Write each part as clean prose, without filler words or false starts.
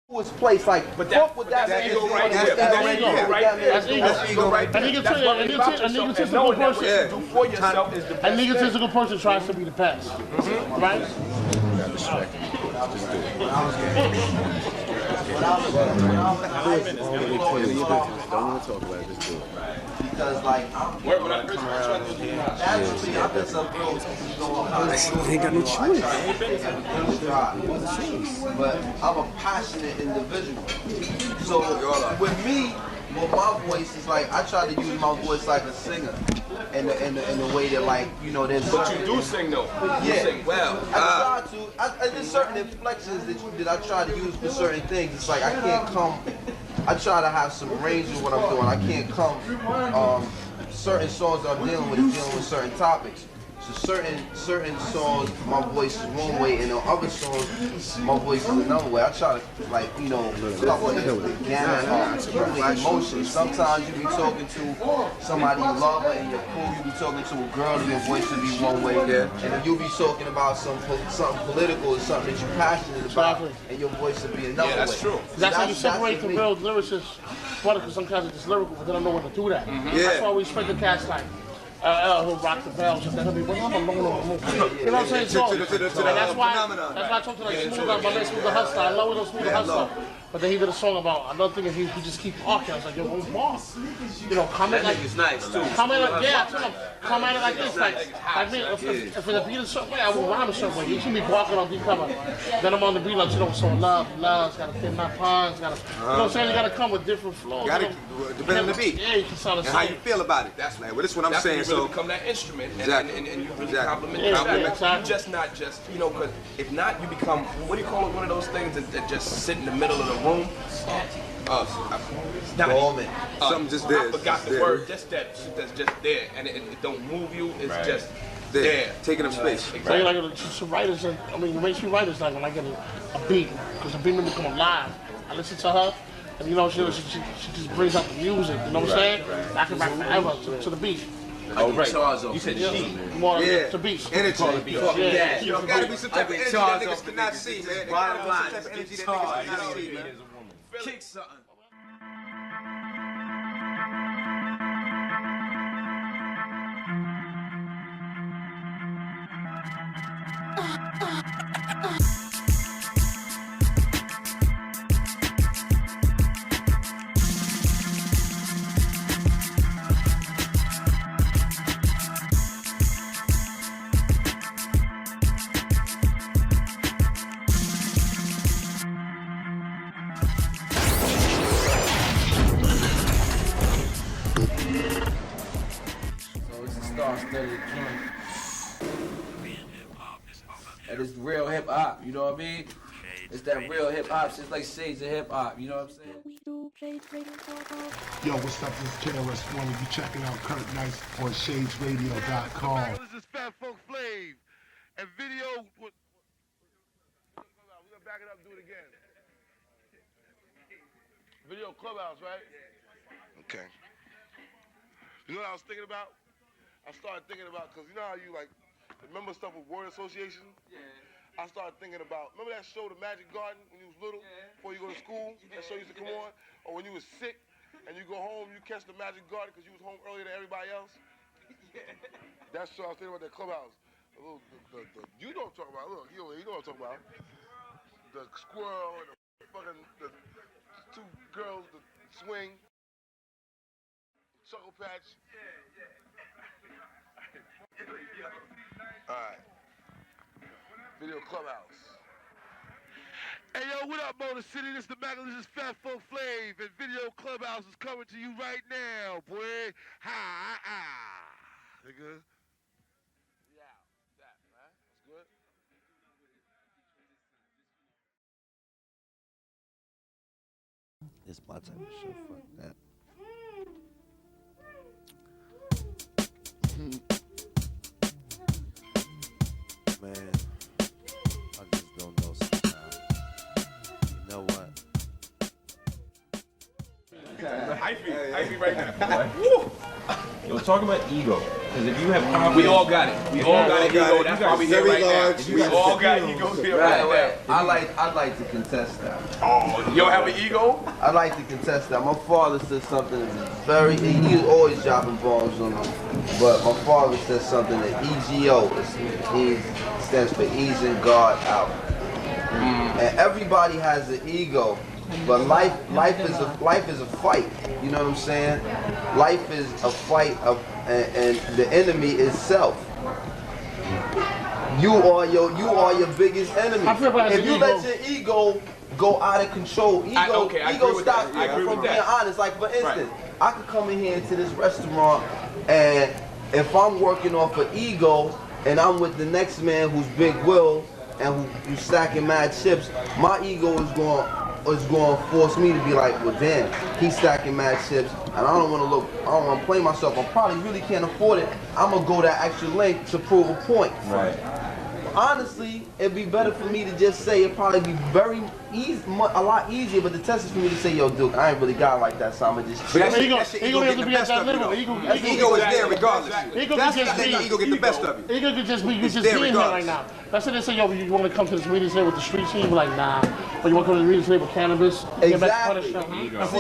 Was placed like, but fuck with that. That's ego right there. That's ego right there. Egotistical person do for yourself is the best. An egotistical person tries to be the best, right? Because like, naturally, I've been some girls They ain't got no choice. But I'm a passionate individual. So with me, with my voice is like, I try to use my voice like a singer. In the way that, like, you know, there's. But you do sing though. Yeah. You sing well. I try to. There's certain inflections that I try to use for certain things. It's like I can't come. I try to have some range of what I'm doing. I can't come. Certain songs that I'm dealing with certain topics. So certain songs, my voice is one way, and on other songs, my voice is another way. I try to, like, you know, cover the gamut of emotions. Sometimes you be talking to somebody you love and you're cool. You be talking to a girl and your voice will be one way, and then you be talking about something political or something that you're passionate about, and your voice will be another way. Yeah, that's true. That's how you separate the real lyricists. Because some cats are just lyrical, but they don't know what to do that. That's why we respect the cats like. Who rock the bells and then he'll be, well, I'm alone. You know what I'm saying? So, that's why I talk to like Smooth, my man Smooth the Hustler. I love with Smooth the Hustler. But then he did a song about another thing, and he just keep talking. I was like, yo, what's boss? You know, comment like it's nice too. Comment like, yeah, I told him, comment like this, like me, if the beat is a certain way, I will rhyme a certain way. You see me walking on deep cover, then I'm on the beat like, you know, so love's gotta fit my puns, gotta, you know what I'm saying? You gotta come with different flows. Gotta depend on the beat. Yeah, you can sound the same. And how you feel about it. That's like, well, this is what I'm saying. That's when you really become that instrument, and you really compliment Yeah, compliment. exactly. You just not just, you know, because if not, you become, what do you call it? One of those things that just sit in the middle of the room. Something just there. I forgot the word. Just that's just there, and it don't move you. It's just there, taking up space. So like some writers, I mean, the mainstream writers, like when I get a beat, because the beat will become alive. I listen to her, and you know, she just brings out the music. You know what I'm saying? I can back forever to the beat. Oh, right. You said she. More to beat. Energy. Yeah. You gotta be some type of energy that niggas cannot see, man. Bottom line. Some type of energy that niggas cannot see, man. Kick something. And it's real hip hop, you know what I mean? It's that real hip hop, it's like shades of hip hop, you know what I'm saying? Yo, what's up? This is KRS-One. You checking out Kurt Nice on Shadesradio.com. This is Fat Funk Flav. And video... We're gonna back it up and do it again. Video Clubhouse, right? Okay. You know what I was thinking about? I started thinking about, because you know how you like, remember stuff with word association? Yeah. I started thinking about, remember that show, The Magic Garden, when you was little? Yeah. Before you go to school? Yeah. That show used to come on? Or when you was sick and you go home, you catch The Magic Garden because you was home earlier than everybody else? Yeah. That show, I was thinking about that Clubhouse. You know what I'm talking about. Look, you know what I'm talking about. The squirrel and the two girls, the swing, Chuckle Patch. Alright. Video Clubhouse. Hey yo, what up, Motor City? This is the Mac, this is Fat Funk Flav, and Video Clubhouse is coming to you right now, boy. Nigga. Yeah, that, man. That's good. It's my type of shit, fuck that. Man, I just don't know sometimes. You know what? Hyphy right now. Woo. Yo, talk about ego. Because if you have confidence, we all got it. We all got an ego. That's why we here right now. We all got egos here right now. I'd like to contest that. Oh, you don't have an ego? I'd like to contest that. My father said something that he was always dropping bombs on them. But my father said something that EGO stands for easing God out. And everybody has an ego. But life is a fight. You know what I'm saying? Life is a fight and the enemy is self. You are your biggest enemy. If you let your ego go out of control, ego stops people from being honest. Like for instance, I could come in here into this restaurant, and if I'm working off of ego and I'm with the next man who's big will and who's stacking mad chips, my ego is going to force me to be like, well damn, he's stacking mad chips and I don't want to play myself. I probably really can't afford it. I'm going to go that extra length to prove a point. Right. Honestly, it'd be better for me to just say it'd probably be very easy, a lot easier, but the test is for me to say, yo, Duke, I ain't really got like that, so I'ma just chill. But ego has to be at that level. Ego is there regardless. That's the ego get the best of you. Ego could just be you just being here right now. That's what they say, yo, you want to come to this meeting today with the street team? We're like, nah. But you want to come to the meeting today with Canibus? Exactly.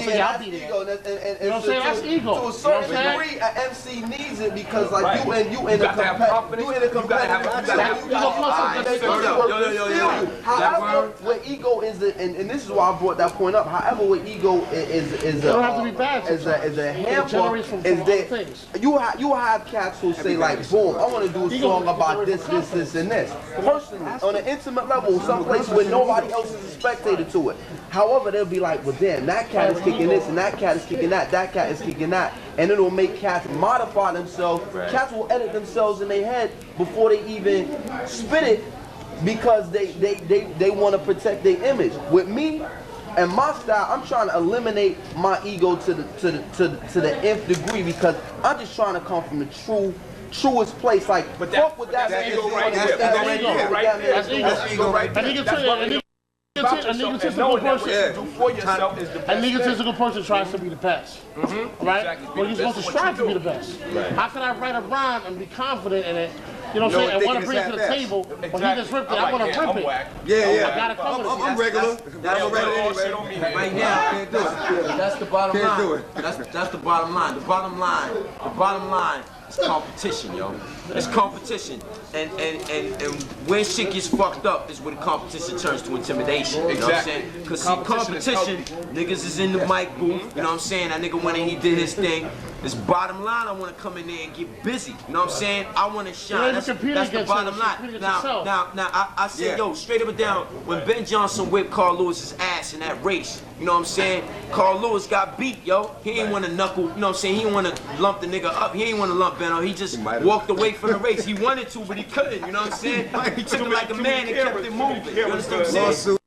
See, I'll be there. You know what I'm saying? That's ego. To a certain degree, an MC needs it because like you in a competitive. However, where ego is, and this is why I brought that point up. However, where ego is a hamper, is that you have cats who say like, boom, I want to do a song about this, and this. Personally, on an intimate level, someplace where nobody else is a spectator to it. However, they'll be like, well, damn, that cat is kicking this, and that cat is kicking that cat is kicking that, and it'll make cats modify themselves. Cats will edit themselves in their head before they even spit it because they want to protect their image. With me and my style, I'm trying to eliminate my ego to the nth degree because I'm just trying to come from the truest place. Like, fuck with that. That's ego right there. That's ego right there. An egotistical person tries to be the best, right? Well, you're supposed to strive to be the best. How can I write a rhyme and be confident in it? You know what I'm saying? And want to bring it to the table, but he just ripped it. I want to rip it. I'm regular. Right now, can't do it. That's the bottom line. That's the bottom line. The bottom line is competition, yo. It's competition. And when shit gets fucked up is when competition turns to intimidation. You know what I'm saying? Because see, competition, niggas is in the mic booth. You know what I'm saying? That nigga went and he did his thing. This bottom line, I want to come in there and get busy. You know what I'm saying? I want to shine. That's the bottom line. Now, I said, yo, straight up and down, when Ben Johnson whipped Carl Lewis's ass in that race, you know what I'm saying? Carl Lewis got beat, yo. He ain't want to knuckle, you know what I'm saying? He didn't want to lump the nigga up. He ain't want to lump Ben up. He just walked away from the race. He wanted to, but he couldn't, you know what I'm saying? He took it like a man and kept it moving. You understand what I'm saying?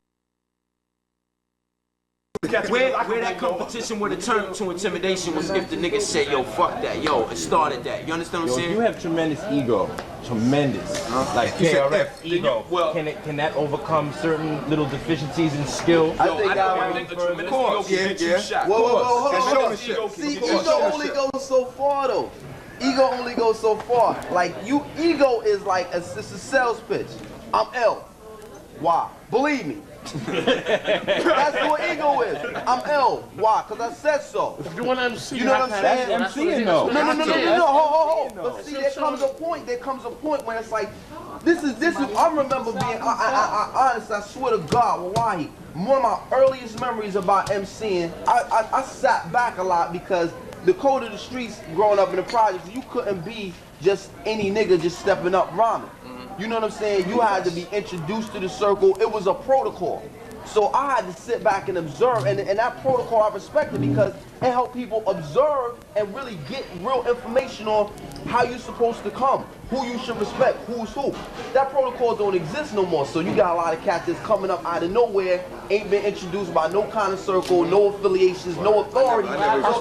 Where that competition would have turned to intimidation was if the nigga said, yo, fuck that, yo, and started that. You understand what I'm saying? You have tremendous ego. Tremendous. Like KRF ego. Can that overcome certain little deficiencies in skill? I think a tremendous ego can get you shot. Whoa. See, ego only goes so far though. Ego only goes so far. Like ego is like it's a sales pitch. I'm L. Why? Believe me. That's what ego is. I'm L. Why? Because I said so. If you want to MC, you know what I'm saying? That's emceeing though. No. Hold. But see, there comes a point where it's like, this is. I remember being. I honestly, I swear to God, wallahi, one of my earliest memories about MCing, I sat back a lot because the code of the streets, growing up in the projects, you couldn't be just any nigga just stepping up rhyming. You know what I'm saying? You had to be introduced to the circle. It was a protocol. So I had to sit back and observe, and that protocol I respected because it helped people observe and really get real information on how you're supposed to come, who you should respect, who's who. That protocol don't exist no more, so you got a lot of cats that's coming up out of nowhere, ain't been introduced by no kind of circle, no affiliations, no authority. Now I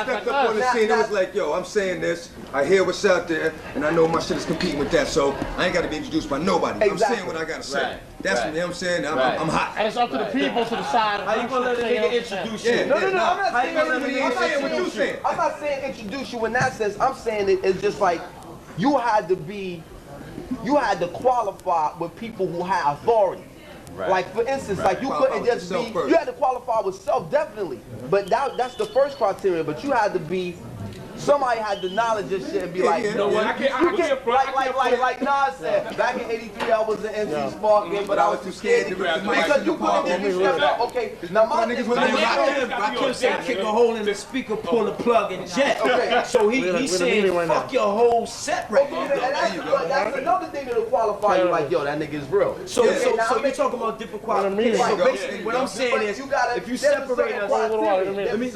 stepped up on the scene, it was like, yo, I'm saying this, I hear what's out there, and I know my shit is competing with that, so I ain't got to be introduced by nobody. I'm saying what I got to say. That's what I'm saying. I'm hot. And it's up to the people to decide. How you gonna let a nigga introduce you? No, I'm not How you gonna let a nigga introduce you? I'm not saying introduce you in that sense. I'm saying it's just like you had to qualify with people who had authority. Right. Like for instance, like you couldn't just be, you had to qualify with self, definitely. But that's the first criteria. But you had to be, somebody had the knowledge of shit and be like, you know what? Like Nas said, back in '83 I was an MC sparking, but I was too scared to grab the mic. Because you couldn't just be stepped up. Okay, now my niggas was Rakim said kick a hole in the speaker, pull the plug and jet. Okay. So he said fuck your whole set right now. That's another thing that'll qualify you like, yo, that nigga is real. So you're talking about different qualifications. So basically what I'm saying is, if you separate us, let me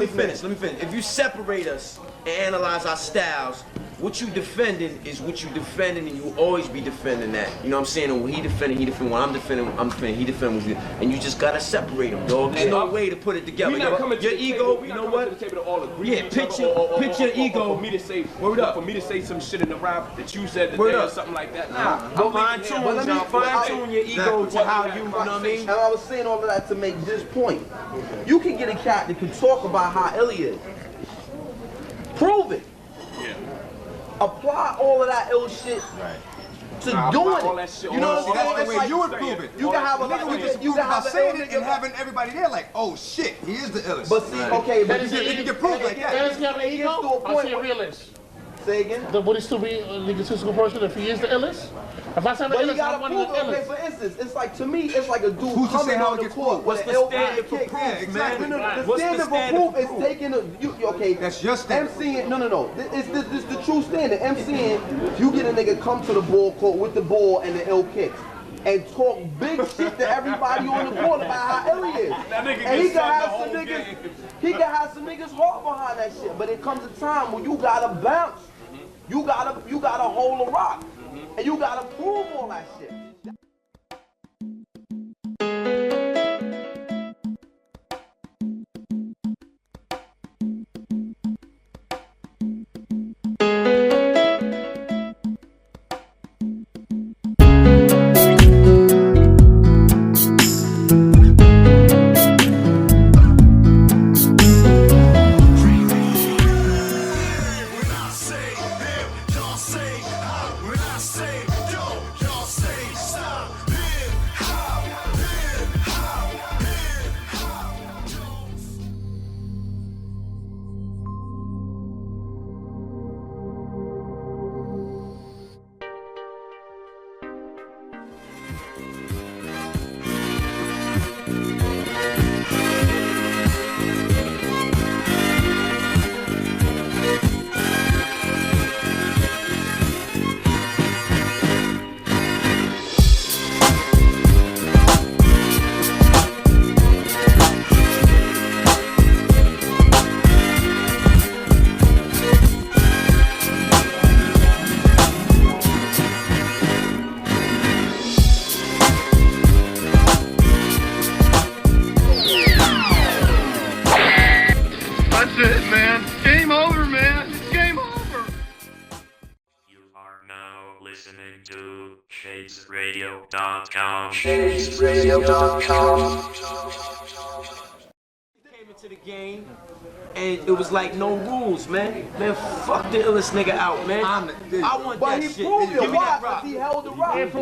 finish. Let me finish. If you separate us and analyze our styles, what you defending is what you defending, and you will always be defending that. You know what I'm saying? And when he defending, what I'm defending, he defending with you. And you just gotta separate them, dog. There's no way to put it together. Your ego, you know what? Yeah, picture your ego. For me to say some shit in the rap that you said today or something like that. Nah, fine-tune your ego to how you know what I mean? And I was saying all of that to make this point. You can get a cat that can talk about how ill he is. Prove it. Yeah. Apply all of that ill shit to doing it. You know what I'm saying? That's the way you would prove it. You can have a nigga you can have saying it and having everybody there like, oh shit, he is the illest. But see, okay, but you can prove like that. Does he have an ego? I see a realist. Say again? Would he still be an egotistical person if he is the illest? If I say I'm the illest, I'm one of the illest. Okay, for instance, it's like, to me, it's like a dude coming on the court. What's the standard for proof, man? The standard for proof is taking okay. That's your standard. emceeing, no. It's the true standard. emceeing, you get a nigga come to the ball court with the ball and the ill kicks and talk big shit to everybody on the court about how ill he is. And he can have some niggas heart behind that shit. But it comes a time when you gotta bounce. You gotta hold a rock. And you gotta prove all that shit. Shadesradio.com. Shadesradio.com. Came into the game and it was like no rules, man. Man, fuck the illest nigga out, man. I want but that he shit. proved it. Give me Why? that rock. He held the rock. He held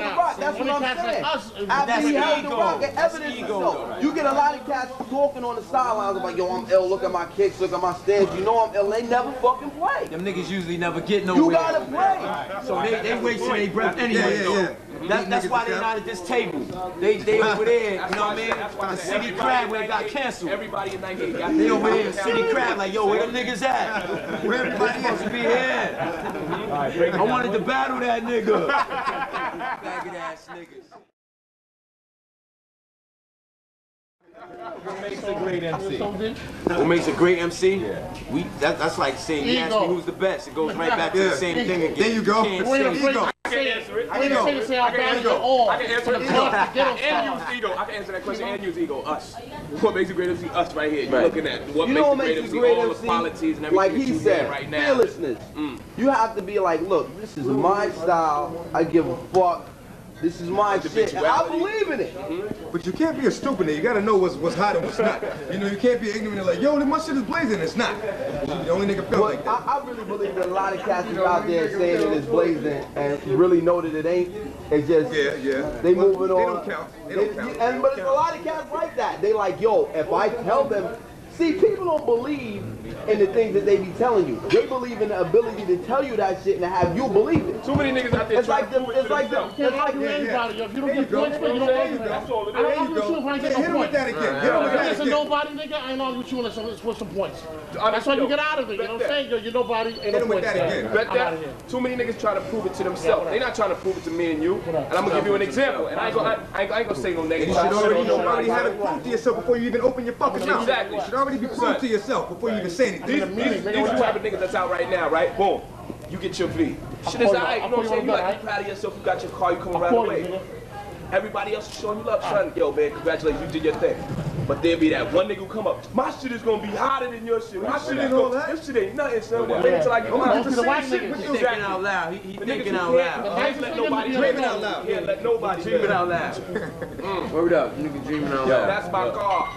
the rock. That's what I'm saying. After he held the rock, the evidence is so. You get a lot of cats talking on the sidelines about, yo, I'm ill, look at my kicks, look at my stance, you know I'm ill. They never fucking play. Them niggas usually never get nowhere. You gotta play. So they wasting their breath anyway. That's why they're not at this table. They over there, you know what I mean? The City Crab where it got canceled. Everybody in 98 got they over there, City Crab, like, yo, where them niggas at? Where everybody supposed to be here? I wanted to battle that nigga. Faggot ass niggas. What makes a great MC? What makes a great MC? Yeah. That's like saying, you ask me who's the best. It goes right back to the same thing again. There you go. Ego. I can answer it. I can answer it. I can answer that question and use ego. Us. What makes a great MC? Us right here. You're looking at what You know makes a what great MC. All the qualities and everything like that he you said, right now. fearlessness. You have to be like, look, this is my style. I give a fuck. This is my shit, and I believe in it. But you can't be a stupid. You gotta know what's hot and what's not. You know, you can't be ignorant and like, yo, my shit is blazing. It's not. The only nigga feel like that. I really believe that a lot of cats is out there saying it is blazing and really know that it ain't. It's just they moving on. They don't count. They don't count. But there's a lot of cats like that. They like, yo, if I tell them, see, people don't believe in the things that they be telling you. They believe in the ability to tell you that shit and to have you believe it. Too many niggas out there It's like trying to it's like the Can't argue with anybody. If you don't get points for it, you don't argue with That's all it I don't is. argue with you if I ain't get Hit no him with points. that again. Hit him with that If it's a again. nobody, nigga, I ain't argue with you unless it's with some points. That's why you get out of it. You know what I'm saying? You're nobody, ain't Hit no him with points. that again. Bet I'm out of that here. too many niggas try to prove it to themselves. They're not trying to prove it to me and you. And I'm gonna give you an example. And I ain't gonna say no negative. You should already have it proved to yourself before you even open your fucking mouth. Exactly. You should already be proved to yourself before you even say anything. These type of niggas that's out right now, right? Boom. You get your V. Shit is alright, you know what I'm saying? You like, you proud of yourself, you got your car, you come around the way. Everybody else is showing you love, son. Yo, man, congratulations, you did your thing. But there be that one nigga who come up, my shit is gonna be hotter than your shit. My shit is gonna, this shit ain't nothing, son. Wait until I get mine. Most of the white niggas. He's thinking out loud. He's thinking out loud. Can't let nobody Dreaming dream out loud. Can't let nobody Dreaming out loud. Word up, nigga dreaming out loud. That's my car.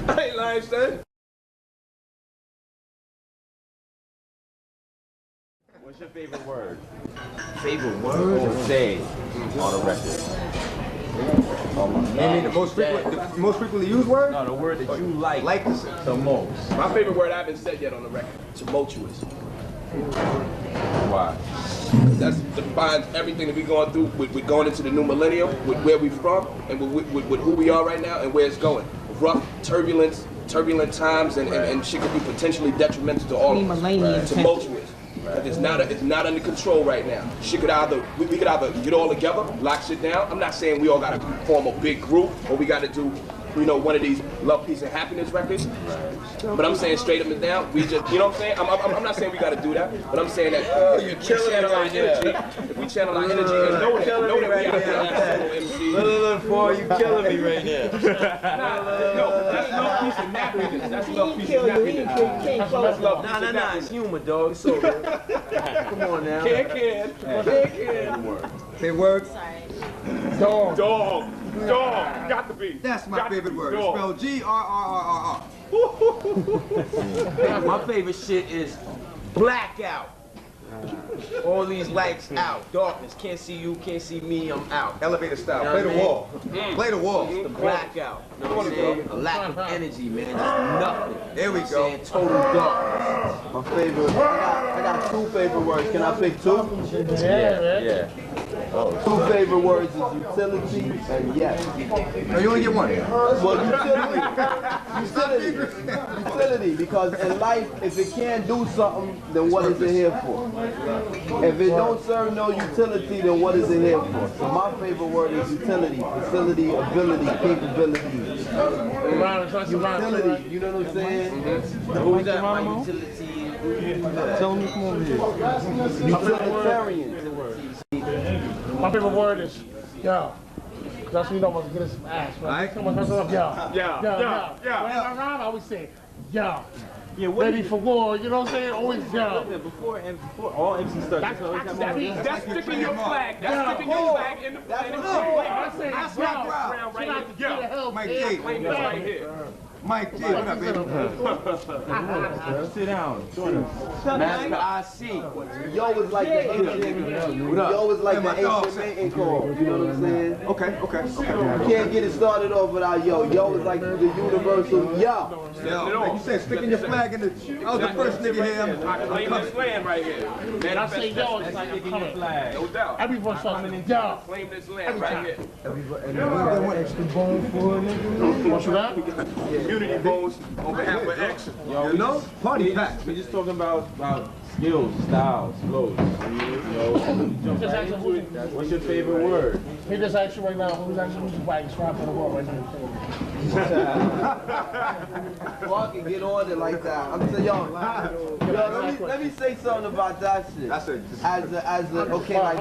I ain't lying, son. What's your favorite word? Favorite word? To say on a record. I mean, the most frequently used word? No, the word that you like to say the most. My favorite word I haven't said yet on the record. Tumultuous. Why? That defines everything that we're going through with going into the new millennium, with where we're from, and with who we are right now and where it's going. Rough, turbulent times, and shit could be potentially detrimental to all of us. Right. Tumultuous. Right. It's not under control right now. Shit could we could either get all together, lock shit down. I'm not saying we all gotta form a big group or we gotta do, you know, one of these love, peace, and happiness records. Right. But I'm saying straight up and down, we just, you know what I'm saying? I'm not saying we gotta do that, but I'm saying that if we channel our energy, and know that we out there MC. Look, boy, you killing me right now. No, that's love, peace, and happiness. That's love, peace, and happiness. That's love, peace, and happiness. Nah, it's humor, dog. It's over. Come on now. Can. Favorite word? Dog. Got to be. That's my favorite word. It's spelled G-R-R-R-R-R. My favorite shit is blackout. All these lights out, darkness, can't see you, can't see me, I'm out. Elevator style, You know play the wall. Play the wall. The blackout, you know what I'm saying? A lack of energy, man, just nothing. There we You know go. what I'm saying? Total darkness. My favorite. I got two favorite words. Can I pick two? Yeah. Two favorite words is utility and yes. No, you only get one. Well, utility, because in life, if it can't do something, then what is it here for? If it don't serve no utility, then what is it here for? So my favorite word is utility, facility, ability, capability. Utility, you know what I'm saying? Who is that? My utility. Tell me, come over here. Utilitarian. My favorite word is yo. That's when you know I'm gonna get some ass, right? Yeah. When I'm around, I always say yo. Yeah, ready for war, you know what I'm saying? Always yo. Before all MC starts, That's sticking your flag. That's sticking your flag in the flag. I say That's yo. my crowd. Mike J. Claim this right here. Mike J. What up, baby? sit down. Join us. Master IC. Yo is like the ancient. Yo is like the ancient mating call. You know what I'm saying? Okay. You can't get it started off without yo. Yo is like the universal yo. Yo, like you said, sticking your flag in the. I was the first nigga here. I claim this land right here. Man, I say yo, it's like I'm coming. No doubt. Every verse starts with yo. Claim this land right here. Extra bone for a nigga. Want you that? Unity bones on behalf of X. You know? Party pack. We're just talking about skills, styles, flows. What's your favorite word? He just asked you right now, who's actually the whitest rapper in the world right now? Fucking get on it like that. I'm saying, yo, let me say something about that shit. That's it. Okay, like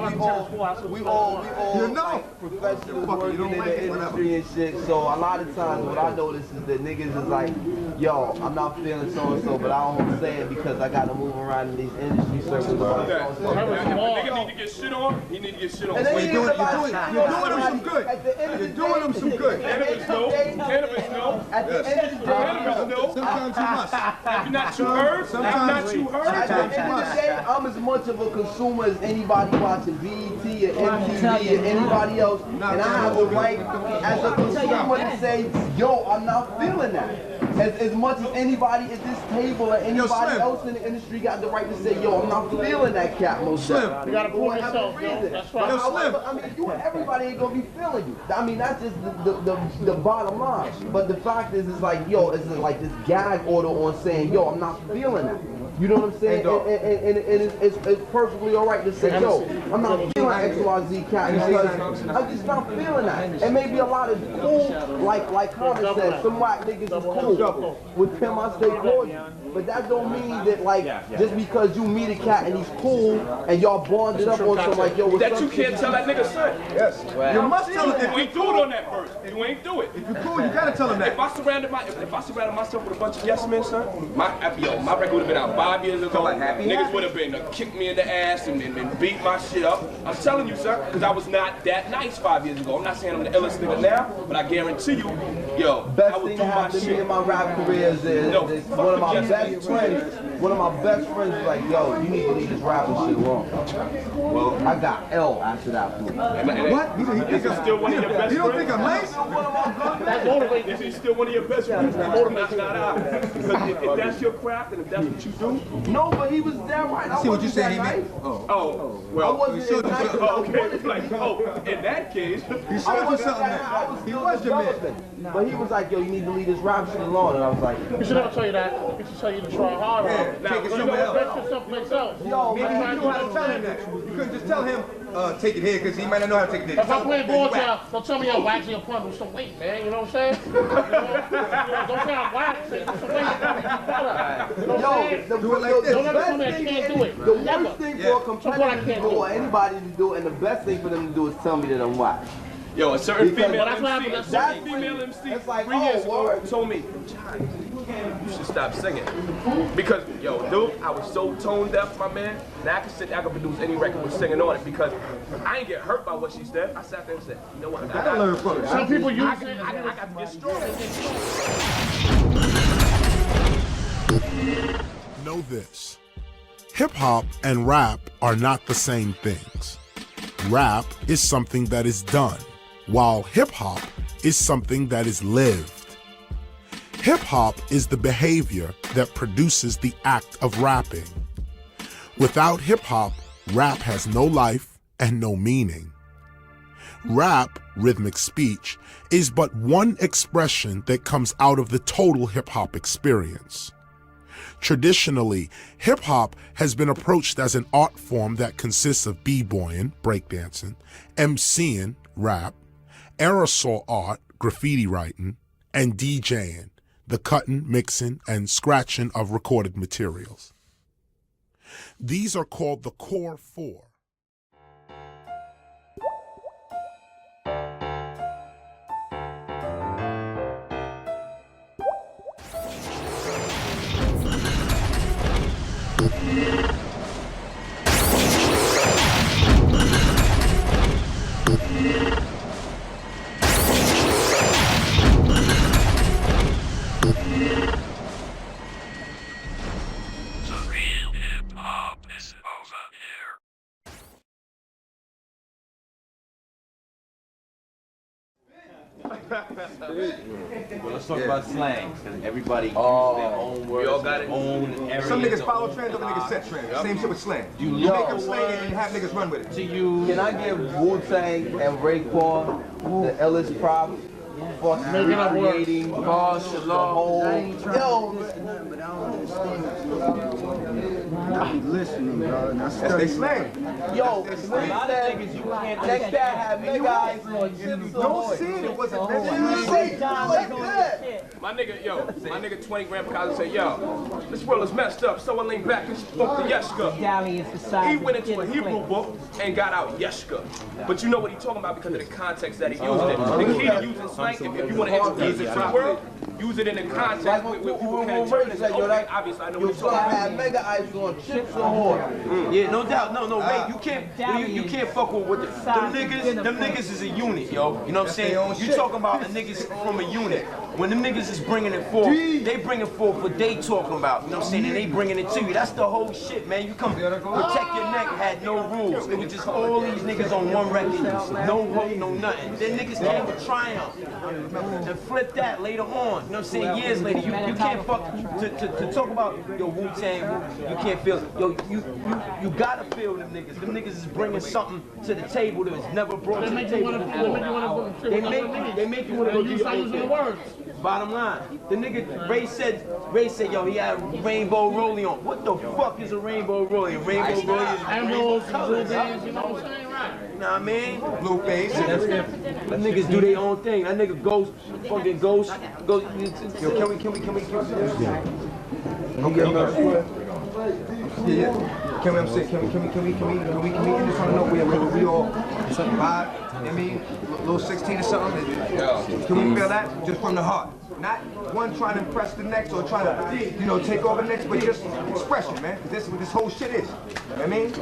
we all like, professionals working in the industry and shit. So a lot of times what I notice is that niggas is like, yo, I'm not feeling so and so, but I don't say it because I got to move around in these industry circles. Nigga need to get shit on. He need to get shit on. You're doing him some good. You're doing him some good. Cannabis no. Cannabis no. At the end of the day, Cannabis no. Sometimes you must. If you're not too heard, Sometimes you at the end of the day, I'm as much of a consumer as anybody watching BET or MTV or anybody else, and I have the right as a consumer to say, yo, I'm not feeling that. As much as anybody at this table or anybody else in the industry got the right to say, yo, I'm not feeling that cat, Mos Def. You gotta prove yourself, yo. That's right. However, I mean, everybody ain't gonna be feeling you. I mean, that's just the bottom line. But the fact is, it's like, yo, it's like this gag order on saying, yo, I'm not feeling that. You know what I'm saying? And it's perfectly all right to say, yo, I'm not feeling XYZ cat because I'm just not feeling that. And maybe a lot of cool, like Carter said, some whack niggas is cool. With him, I stay cordial. But that don't mean that, like, just because you meet a cat and he's cool and y'all bonded up on something like, yo, what's that you can't tell that nigga son. Yes. You must tell him. You ain't do it on that first. You ain't do it. If you're cool, you gotta tell him that. If I surrounded myself with a bunch of yes men, son, my record would have been out 5 years ago. Niggas would have been kicked me in the ass and beat my shit up. I'm telling you, son, because I was not that nice 5 years ago. I'm not saying I'm the illest nigga now, but I guarantee you, yo, best I would thing do to my happen to me shit. in my rap career is one of my best friends. One of my best friends was like, yo, you need to leave this rapping shit alone. Well, I got L after that. What? Is he still one of your best friends? You don't think I'm nice? Is he still one of your best friends? Not out. Because if that's your craft and if that's what you do. No, but he was damn right. I see what you're saying, nice. Well, I wasn't nice. okay. Like, in that case, he showed you something. He was your man. But he was like, yo, you need to leave this rap shit alone. And I was like, he should never tell you that. He should tell you to try harder. Take it somewhere else. Someplace else. yo, Maybe you knew how to tell him that. You couldn't just tell him, take it here, because he might not know how to take it there. If I play ball, don't tell me I'm waxing your pun with some weight, man. You know what I'm saying? Don't say I'm waxing. Some weight. Do it like this. Don't ever tell me I can't do it. the worst thing for a competitor to do or anybody to do, and the best thing for them to do is tell me that I'm whack. yo, a certain female that's what happened. MC, It's like, 3 years ago word. told me, you should stop singing. Because, yo, dude, I was so tone deaf, my man. Now I can produce any record with singing on it because I ain't get hurt by what she said. I sat there and said, you know what? I gotta learn from it. Some people use it. I got to get strong. Know this. Hip-hop and rap are not the same things. Rap is something that is done, while hip-hop is something that is lived. Hip-hop is the behavior that produces the act of rapping. Without hip-hop, rap has no life and no meaning. Rap, rhythmic speech, is but one expression that comes out of the total hip-hop experience. Traditionally, hip-hop has been approached as an art form that consists of b-boying, breakdancing, emceeing, rap, aerosol art, graffiti writing, and DJing, the cutting, mixing, and scratching of recorded materials. These are called the core four. Well, let's talk about slang, because everybody uses their own words, all got their it. own areas. Some niggas follow trends, other niggas set trends. Same shit with slang. You make them slang it and have niggas run with it. To you, Can I give Wu-Tang and Raekwon the illest prop for creating the whole... Yo, I be listening, dog. That's they slang. Yo, next that had big eyes on chips. Don't see it. It wasn't My nigga 20 Grand Picasso said, yo, this world is messed up. So I leaned back and spoke to Yeshka. He went into a Hebrew book and got out Yeshka. But you know what he's talking about because of the context that he used it. The key to using slang, if you want to introduce it to the world, use it in the context where people can interpret it. Okay, obviously I know what he's talking about. Had mega eyes on chips or horse. Yeah, no doubt. No, Ray, you can't fuck with them niggas is a unit, yo. You know what I'm saying? You talking about the niggas from a unit. When the niggas is bringing it forth, they bring it forth what they talking about. You know what I'm saying? And they bringing it to you. That's the whole shit, man. You come protect your neck had no rules. It was just all these niggas on one record. No hope, no nothing. Then niggas came with Triumph and flip that later on. You know what I'm saying? Years later, you can't fuck to talk about your Wu-Tang. You can't feel. Yo, you gotta feel them niggas. Them niggas is bringing something to the table that was never brought to the table before. They make you want to go do your own thing. Bottom line, the nigga Ray said, yo, he had rainbow rolling on. What the fuck is a rainbow rolling? Rainbow rolling is colors. You know what I'm saying, right? You know what I mean? Blue face. The niggas do their own thing. That nigga Ghost. Yo, can we Can we end this on a note where we all vibe? I mean, little 16 or something. Can we feel that? Just from the heart. Not one trying to impress the next or trying to, take over the next, but just expression, man. This is what this whole shit is. You know what I mean?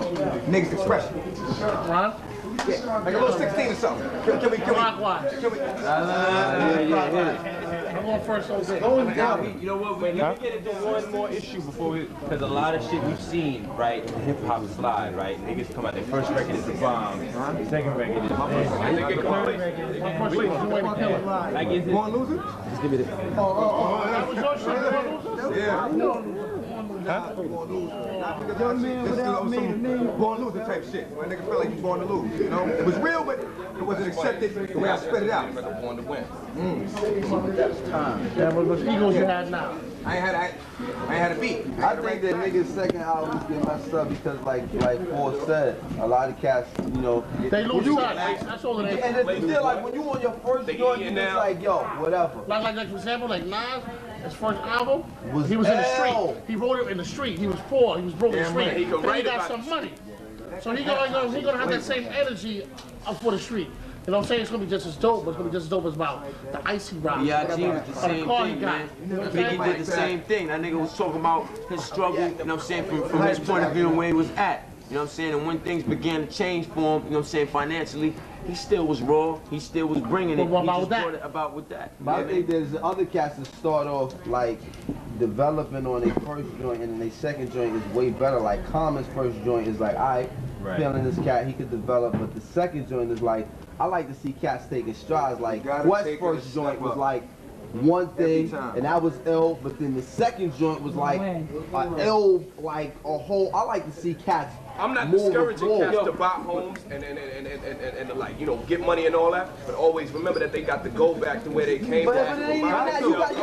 Niggas expression. Ron? Yeah, like a little 16 or something. Can we? I'm going first. You know what? We get into one more issue before we, because a lot of shit we've seen, right? The hip hop slide, right? Niggas come out. Their first record is the bomb. The second record is Like, is it? Born Loser? Just give me the. Young man without me, born loser type shit. My nigga felt like he born to lose, you know? It was real, but it wasn't accepted the way I spit it out. Born to win. Yeah, but the egos you had now. I ain't had a beat. I think that niggas' second albums get messed up because, like Paul said, a lot of cats, they lose sight. That's all it is. And it's still like when you on your first joint, you just like, yo, whatever. Like for example, like Nas, his first album, he was in the street. He wrote it in the street. He was poor. He was broke in the street. He got some money. So he's gonna have that same energy up for the street. You know what I'm saying? It's gonna be just as dope, but it's gonna be just as dope as about the icy rock. Yeah, he was the same thing, man. Biggie did the same thing. That nigga was talking about his struggle, you know what I'm saying, from his point of view and where he was at. You know what I'm saying? And when things began to change for him, you know what I'm saying, financially, he still was raw. He still was bringing it. What about that? About with that. I think there's other cats that start off like developing on their first joint and then their second joint is way better. Like Common's first joint is like, feeling this cat, he could develop, but the second joint is like, I like to see cats taking strides. Like West's first joint was like one thing, and that was ill, but then the second joint was like ill, like a whole. I like to see cats. I'm not discouraging cats to buy homes and like, get money and all that, but always remember that they got to go back to where they came from. But it ain't even that. You got,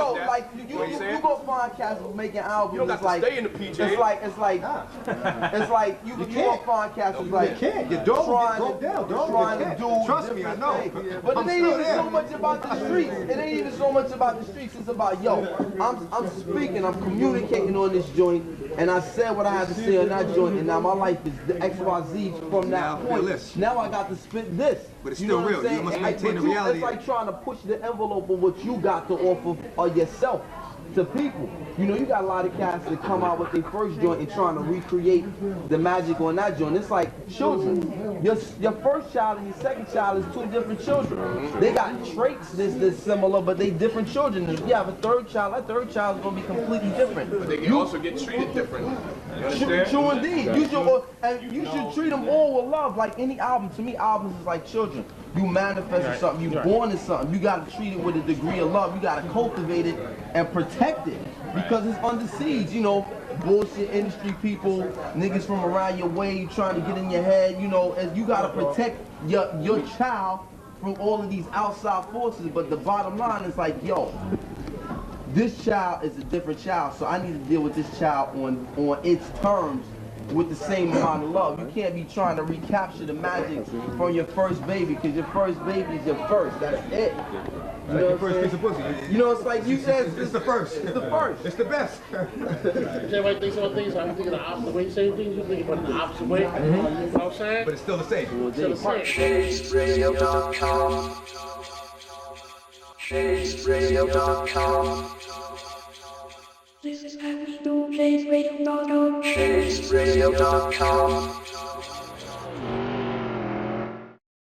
you go find cats making albums. You don't got to like, stay in the PJ. It's like you go find cats who's like, your dog broke down, trying to do. Trust me, I know. But it ain't even so much about the streets. It ain't even so much about the streets. It's about, I'm speaking, I'm communicating on this joint, and I said what I had to say on that joint, and now my life is the XYZ from that point. Now I got to spit this. But it's still real. You must maintain the reality. It's like trying to push the envelope of what you got to offer of yourself to people. You got a lot of cats that come out with their first joint and trying to recreate the magic on that joint. It's like children. Your first child and your second child is two different children. They got traits that's similar, but they different children. If you have a third child, that third child is going to be completely different. But they can also get treated differently. You understand? True indeed. You should treat them all with love. Like any album, to me, albums is like children. You manifested something, you born in something, you gotta treat it with a degree of love, you gotta cultivate it and protect it. Because it's under siege, bullshit industry people, niggas from around your way trying to get in your head, and you gotta protect your child from all of these outside forces. But the bottom line is like, this child is a different child, so I need to deal with this child on its terms with the same amount of love. You can't be trying to recapture the magic from your first baby, because your first baby is your first. That's it. You know Your first piece of pussy. You know, it's like you said, it's the first. It's the first. It's the best. Everybody thinks about things, I'm thinking the opposite way. Same things, you think about it the opposite way. You know what I'm saying? But it's still the same. Still the same. Shadesradio.com. Shadesradio.com. This is Shadesradio.com. Shadesradio.com.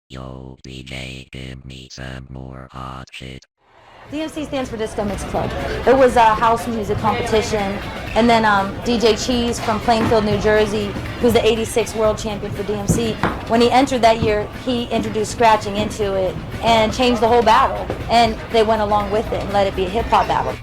Yo, DJ, give me some more hot shit. DMC stands for Disco Mix Club. It was a house music competition, and then DJ Cheese from Plainfield, New Jersey, who's the '86 world champion for DMC, when he entered that year, he introduced scratching into it and changed the whole battle, and they went along with it and let it be a hip-hop battle.